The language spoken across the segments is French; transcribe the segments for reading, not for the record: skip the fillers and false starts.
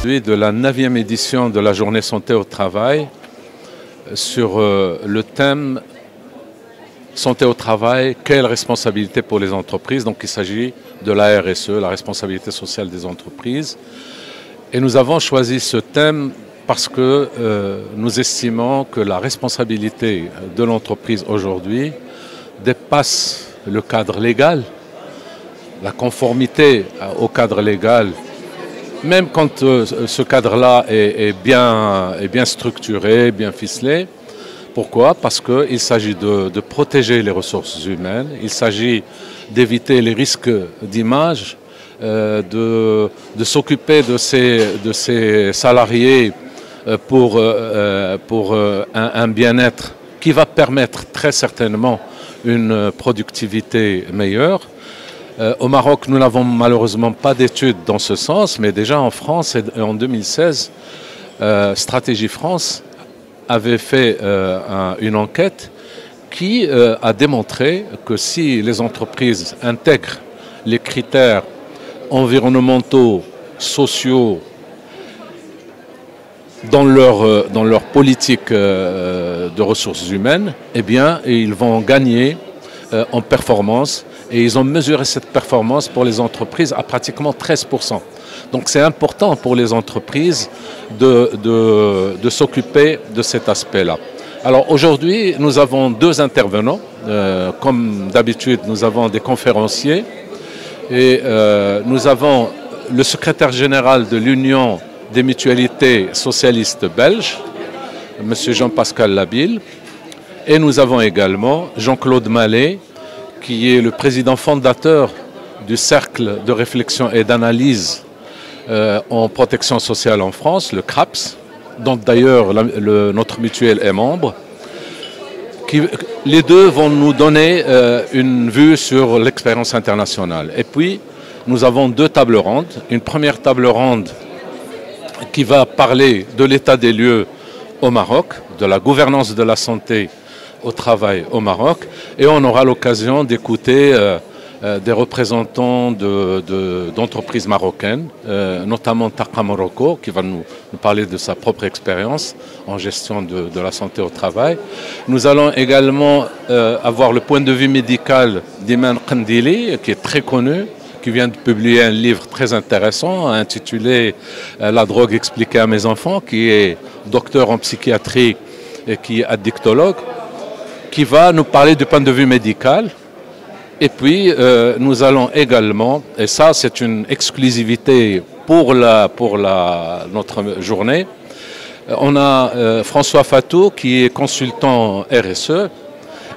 De la 9e édition de la Journée Santé au Travail sur le thème Santé au travail, quelle responsabilité pour les entreprises. Donc il s'agit de la RSE, la responsabilité sociale des entreprises. Et nous avons choisi ce thème parce que nous estimons que la responsabilité de l'entreprise aujourd'hui dépasse le cadre légal, la conformité au cadre légal. Même quand ce cadre-là est bien structuré, bien ficelé. Pourquoi? Parce qu'il s'agit de protéger les ressources humaines, il s'agit d'éviter les risques d'image, de s'occuper de ces salariés pour un bien-être qui va permettre très certainement une productivité meilleure. Au Maroc, nous n'avons malheureusement pas d'études dans ce sens, mais déjà en France, en 2016, Stratégie France avait fait une enquête qui a démontré que si les entreprises intègrent les critères environnementaux, sociaux dans leur politique de ressources humaines, eh bien, ils vont gagner en performance. Et ils ont mesuré cette performance pour les entreprises à pratiquement 13%. Donc c'est important pour les entreprises de s'occuper de cet aspect-là. Alors aujourd'hui, nous avons deux intervenants. Comme d'habitude, nous avons des conférenciers. Et nous avons le secrétaire général de l'Union des mutualités socialistes belges, M. Jean-Pascal Labille. Et nous avons également Jean-Claude Mallet, qui est le président fondateur du Cercle de réflexion et d'analyse en protection sociale en France, le CRAPS, dont d'ailleurs notre mutuelle est membre. Les deux vont nous donner une vue sur l'expérience internationale. Et puis, nous avons deux tables rondes. Une première table ronde qui va parler de l'état des lieux au Maroc, de la gouvernance de la santé au travail au Maroc, et on aura l'occasion d'écouter des représentants d'entreprises marocaines, notamment Taqa Morocco, qui va nous parler de sa propre expérience en gestion de la santé au travail. Nous allons également avoir le point de vue médical d'Iman Kandili, qui est très connu, qui vient de publier un livre très intéressant intitulé « La drogue expliquée à mes enfants », qui est docteur en psychiatrie et qui est addictologue, qui va nous parler du point de vue médical. Et puis, nous allons également, et ça c'est une exclusivité pour notre journée, on a François Fatou, qui est consultant RSE,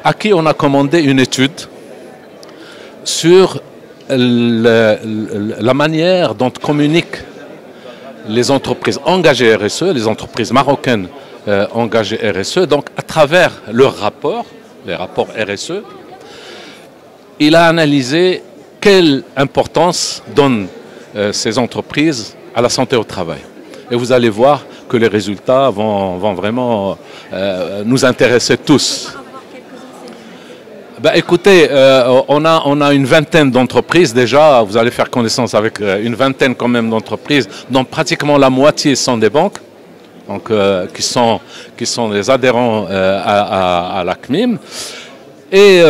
à qui on a commandé une étude sur la manière dont communiquent les entreprises engagées RSE, les entreprises marocaines engagées RSE, donc à travers leurs rapports, les rapports RSE, il a analysé quelle importance donnent ces entreprises à la santé au travail. Et vous allez voir que les résultats vont vraiment nous intéresser tous. Ben, écoutez, on a une vingtaine d'entreprises déjà, vous allez faire connaissance avec une vingtaine quand même d'entreprises, dont pratiquement la moitié sont des banques. Donc, qui sont des adhérents à la CMIM. Et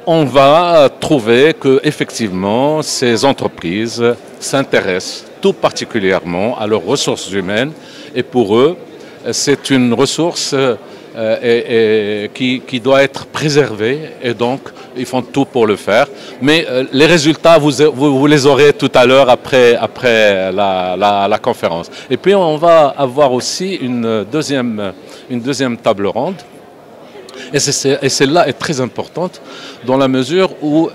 on va trouver qu'effectivement, ces entreprises s'intéressent tout particulièrement à leurs ressources humaines. Et pour eux, c'est une ressource qui doit être préservée. Et donc, ils font tout pour le faire. Mais les résultats, vous les aurez tout à l'heure après la conférence. Et puis, on va avoir aussi une deuxième table ronde. Et celle-là est très importante dans la mesure où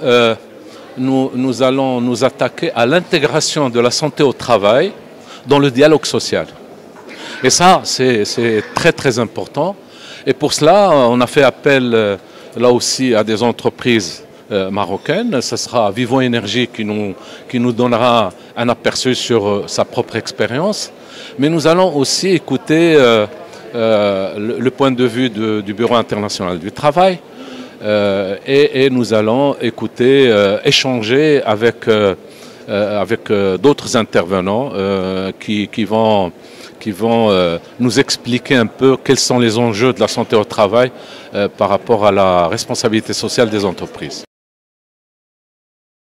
nous allons nous attaquer à l'intégration de la santé au travail dans le dialogue social. Et ça, c'est très très important. Et pour cela, on a fait appel là aussi à des entreprises marocaines. Ce sera Vivon Énergie qui nous donnera un aperçu sur sa propre expérience. Mais nous allons aussi écouter le point de vue du Bureau international du travail et nous allons écouter, échanger avec avec d'autres intervenants qui vont nous expliquer un peu quels sont les enjeux de la santé au travail par rapport à la responsabilité sociale des entreprises.